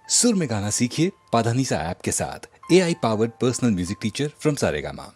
सुर में गाना सीखिए पाधानीसा ऐप के साथ। AI powered personal music teacher from Saregama.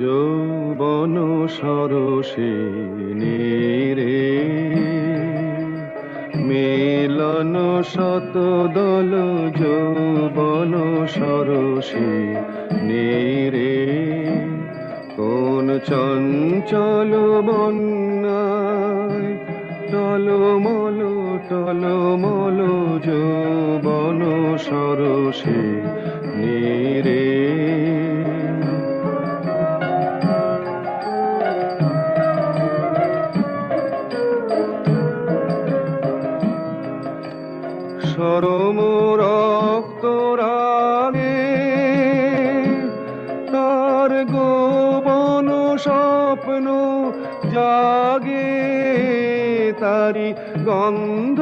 যৌবন সরসিনী রে, মিলন শত দল যৌবন সরসিনী রে, কোন চঞ্চল বন্যায় টলমল টলমল যৌবন সরসিনী রে। সরম রক্ত রাগে তার গোপন স্বপ্ন জাগে, তারি গন্ধ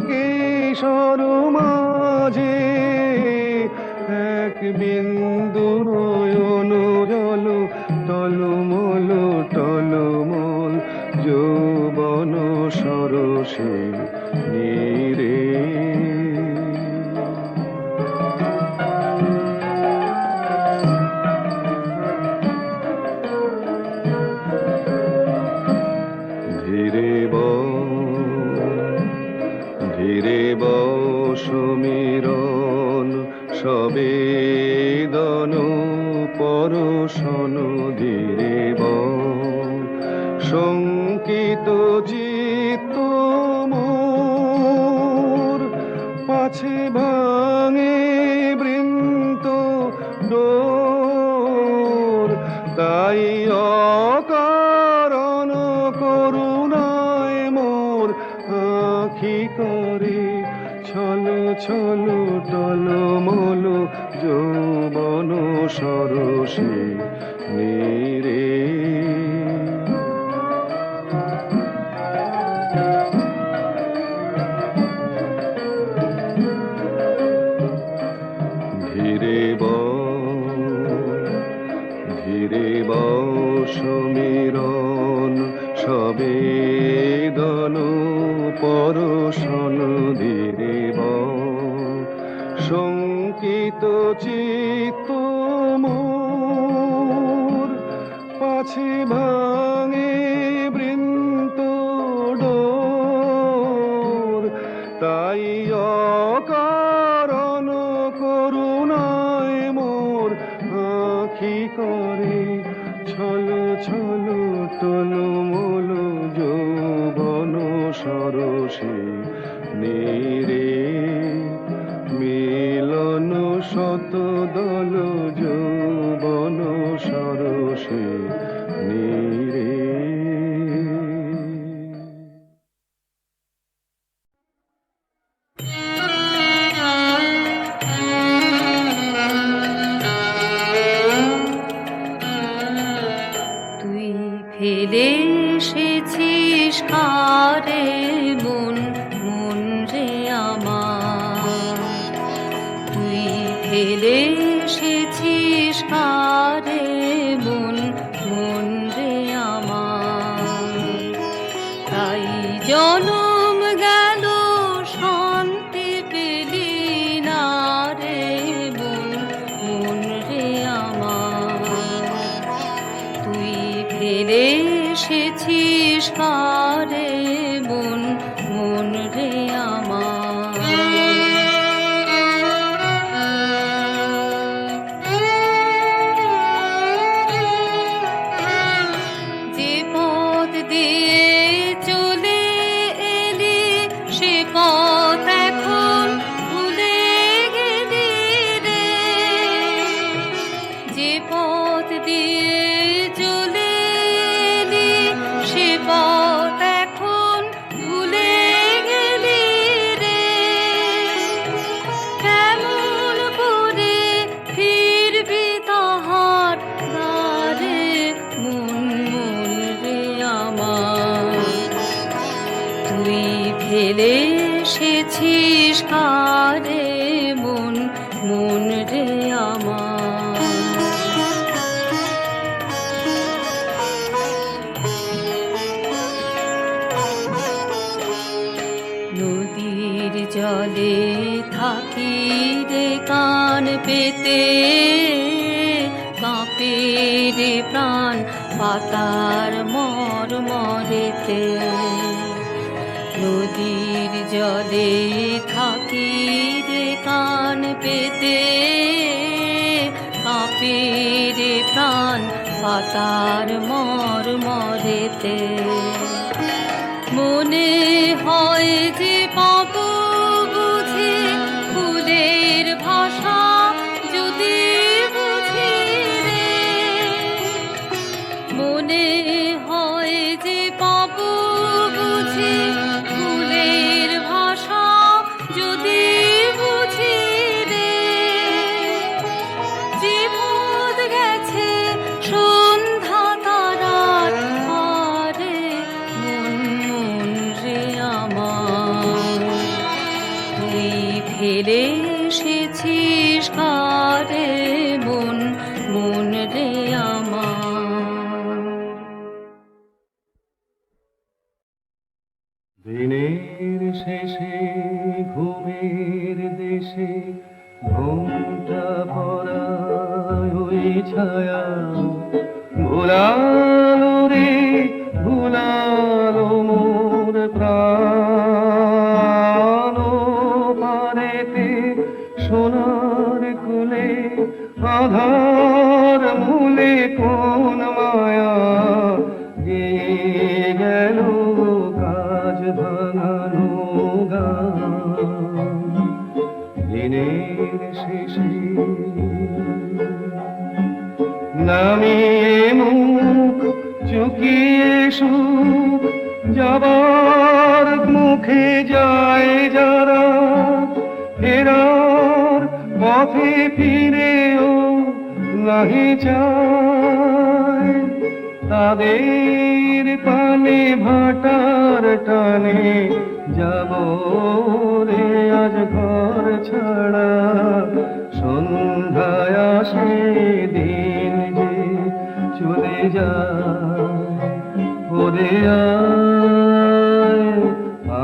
কেশর মাঝে এক বিন্দু নয়ন জল টলমল টলমল যৌবন সরসিনী রে। ধীরে সমীরণ সবেদন পরশন ধীরে শঙ্কিত চিত্ত মোর, পাছে ভাঙে বৃন্ত ডোর, তাই অকারণ করুণায় মোর আঁখি করে ছল ছল টলমল যৌবন সরসিনী রে। ধীরে সমীরণ সবেদন পরশন ধীরে শঙ্কিত চিত্ত মোর, পাছে ভাঙে বৃন্ত ডোর, তাই অকারণ করুণায় মোর আঁখি করে ছল ছল টলমল যৌবন সরসিনী রে, মিলন শত দল যৌবন সরসিনী রে। ফেলে এসেছিস কারে মন মন রে আমার, তুই ফেলে এসেছিস কারে মন মন রে আমার, তাই জনম গেল শান্তি পেলি না রে মন মন রে আমার, তুই ফেলে এসেছিস কারে মন মন রে আমার। যে পথ দিয়ে চলে এলি সে পথ এখন ভুলে গেলি রে, যে পথ দিয়ে চলে সে পথ এখন ভুলে গেলি রে, কেমন করে ফিরবি তাহার দ্বারে মন মন রে আমার, তুই ফেলে এসেছিস কারে মন মন রে আমার। নদীর জলে থাকি রে কান পেতে, কাঁপে কাঁপে প্রাণ পাতার মরেতে। নদীর জলে থাকি রে কান পেতে, কাঁপে প্রাণ পাতার মরেতে। মনে হয় যে পাবো বুঝে ফুলের ভাষা যদি বুঝি রে। মনে হয় যে পাবো বুঝে ফুলের ভাষা যদি বুঝি রে। যে পথ গেছে সন্ধ্যা তারার আরে মন রে আমার, তুই ফেলে এসেছিস কারে মন রে আমার। দিনের শেষে ঘুমের দেশে ঘুমটা ভরা ওই ছায়া ভুলালো রে ভুলালো মোর প্রাণ পারেতে সোনার কুলে আধার মূলে কোন মায়া গেয়ে গেল কাজ ভাঙানো গান। দিনের শেষে নামিয়ে মুখ চুকিয়ে সুখ যাবার মুখে যায় যারা, ফেরার পথে ফিরেও নাহি চায়। তাদের পানে ভাটার টানে যাব রে আজ ঘর ছাড়া। সন্ধ্যায় আসে দিন যে চলে যায়, ওরে আয়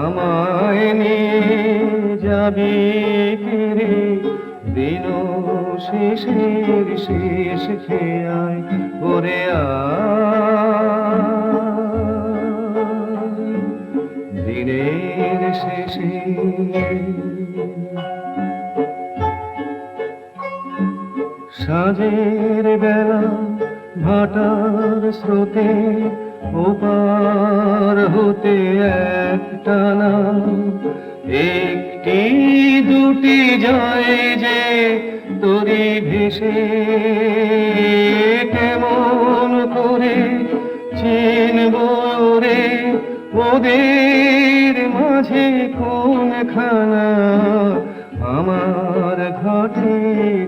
আমায় নিয়ে যাবি ফিরে দিন শেষের শেষ খেয়ায়, ওরে আয় দিনের শেষে। সাঁঝের বেলা ভাটার স্রোতে ওপার হতে একটানা একটি দুটি যায় যে তরি ভেসে। কেমন করে চিনব রে ওদের মাঝে কোনখানা আমার ঘটে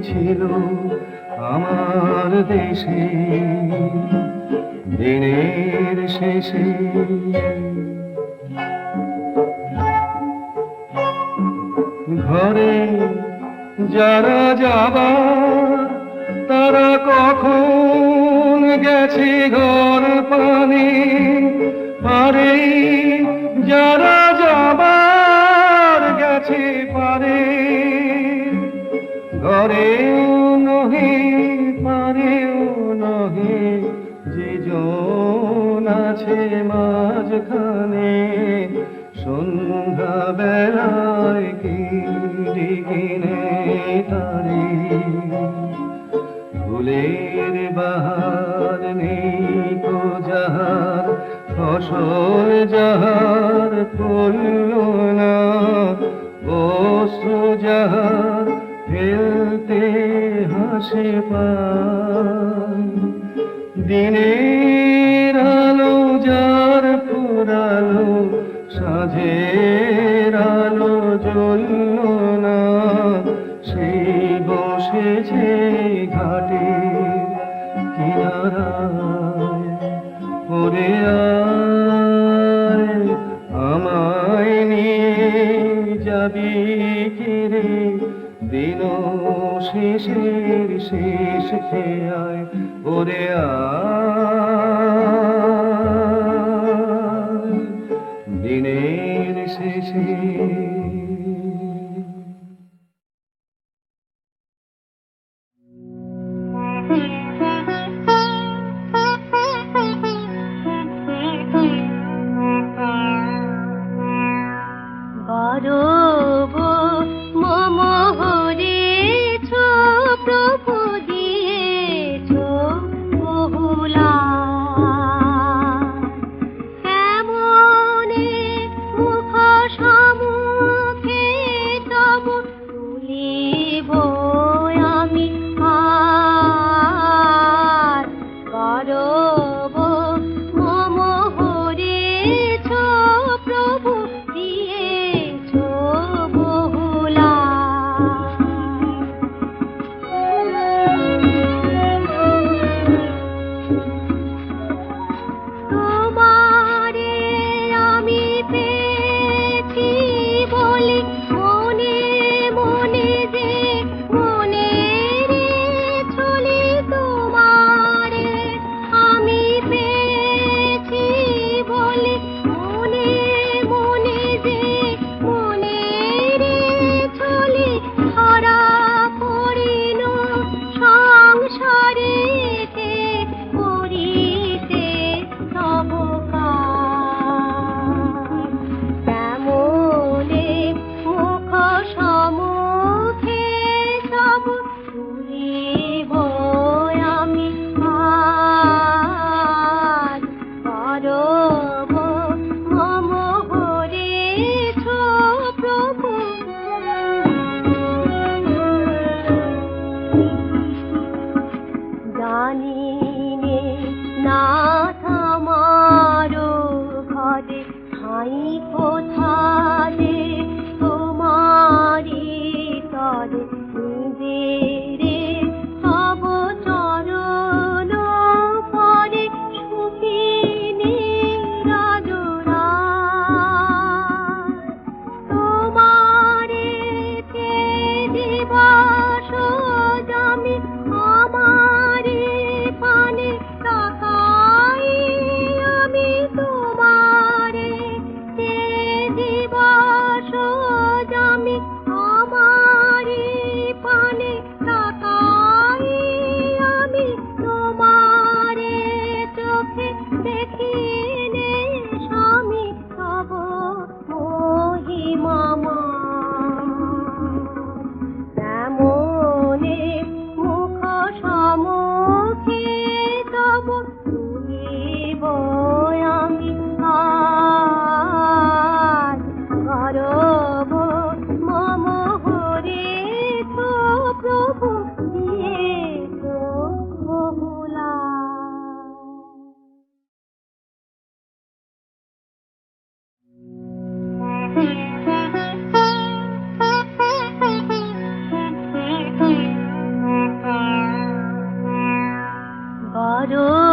ছিল আমার দেশে। দিনের শেষে ঘরে যারা যাবার তারা কখন গেছে ঘর পানে পারে, যারা যাবার গেছে পারে ঘরেও নহে পারেও নহে, যে জন আছে মাঝখানে সন্ধ্যা বেলায় কিনে তারে। ফুলের বাহার নেই কো যাহার ফসল যাহার ফলল না, অশ্রু যাহার ফেলতে হাসে পায়। দিনের আলো যার ফুরালো সাঁঝের আলো জ্বলল না, সেই বসেছে ঘাটের কিনারায়, ওরে আয় আমায় নিয়ে যাবি ফিরে দিন শেষের শেষ খেয়ায়, ওরে আয় দিনের শেষে। করো